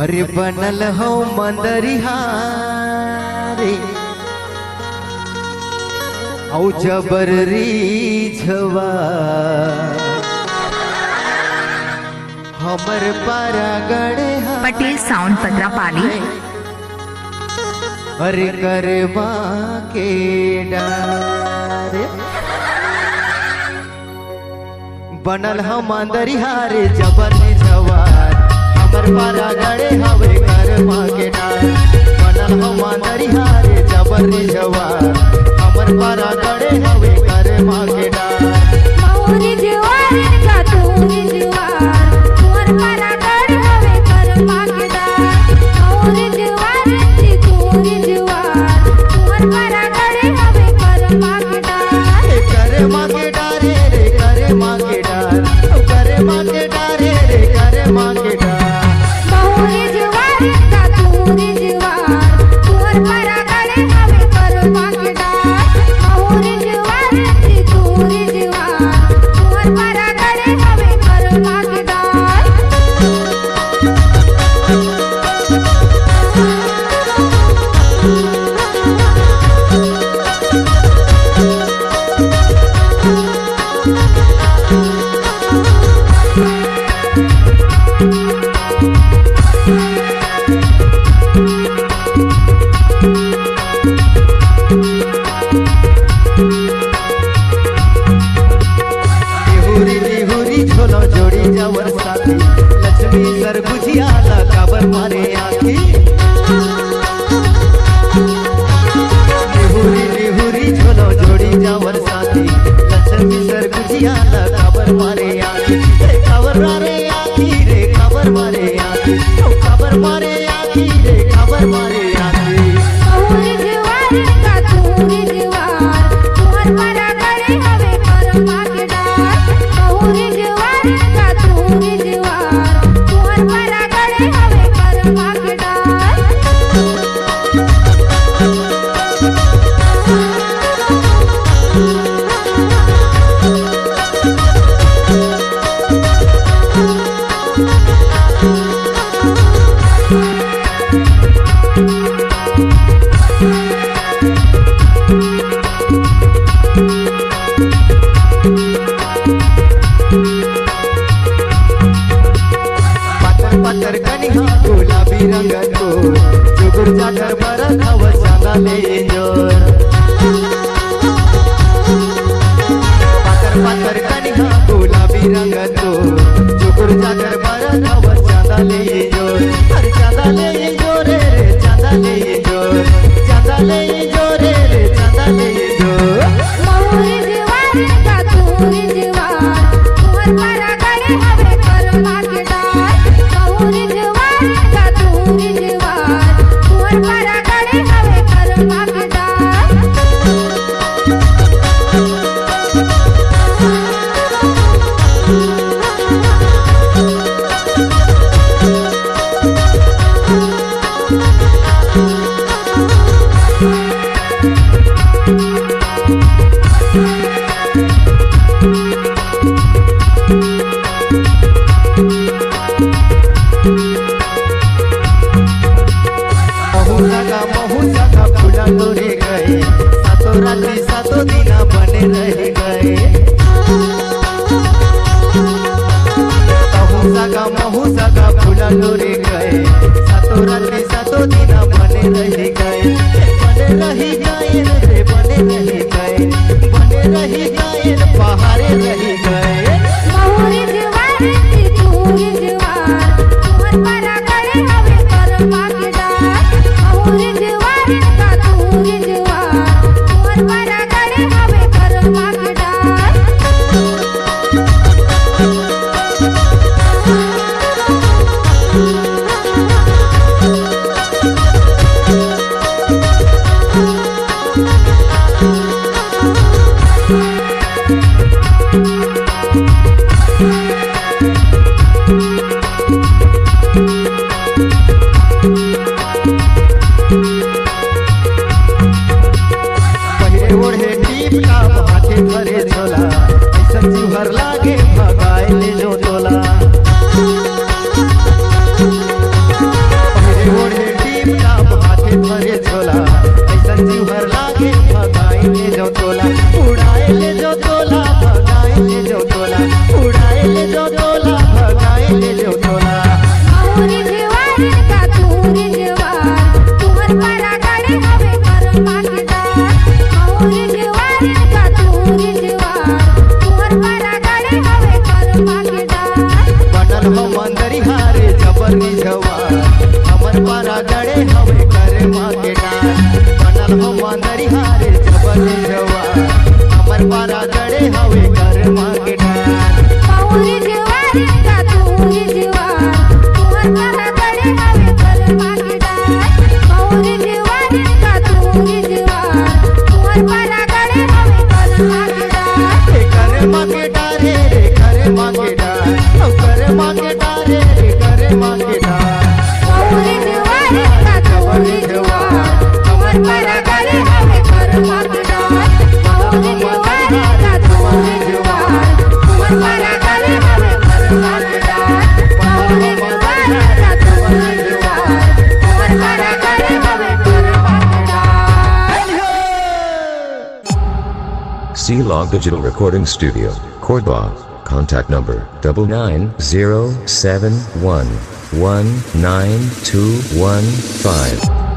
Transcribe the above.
अरे बनल हो मंदरिहा रे औ जबर रीझवा हमर पारा गणे पटेल साउंड पत्रापाली। अरे करवा के डारे बनल हम अंदरिहा रे जबर रीझवार हमर पारा गणे हवे करवा के डार बनल हम अंदरिहा रे जबर रीझवार हमर पारा गणे हवे करवा के डार मौरी जवार का तूरी जवार तुअर पारा गणे हवे करवा के डार मौरी जवार की तूरी जवार तुअर पारा गणे हवे करवा के डार करवा के डारे रे करवा के डार करवा के डारे रे करवा के डार मौरी जवार का तूरी जवार तुअर पारा गणे हवे करवा के डार मौरी जवार की तूरी जवार तुअर पारा गणे हवे करवा के डार झोलो जोड़ी जावर साथी लक्ष्मी सर बुझिया काबर मारे आखी लिहुरी झोलो जोड़ी जावर साथी लक्ष्मी सर बुझिया काबर मारे आखी काबर मारे आखी रे काबर मारे आखी काबर मारे आखी रे काबर मारे आखी मौरी जवार का तूरी जवार तुअर पारा गणे हवे करवा के डार मौरी जवार का तूरी जवार तुअर पारा गणे हवे करवा के डार पत्थर कनिहा गुलाबी रंग को जुगुर जाकर बरत हव चांदा ले जोर पत्थर कनिहा गुलाबी रंग को जुगुर जाकर बरत हव चांदा ले जोर हर चांदा ले जोर रे चांदा ले जोर चांदा ले जोर रे चांदा ले जोर मौरी जवार का तूरी जवार तुअर पारा गणे हवे करवा के डार मौरी जवार का तूरी जवार तुअर पारा गणे हवे करवा के डार महू जगह फूला लोरे गए सातों रात्रि सातों दिन बने रह गए महू जगह फूला लोरे गए सातों रात्रि सातों दिन बने रह गए बने रही गए रे बने रही गए बने रही गए पहाड़े रही गए मौरी जवार की तूरी जवार तुअर पारा गणे हवे करवा के डार मौरी जवार का तूरी जवार तुअर पारा गणे हवे करवा के डार C-Log Digital Recording Studio, Cordoba. Contact number 99071192215.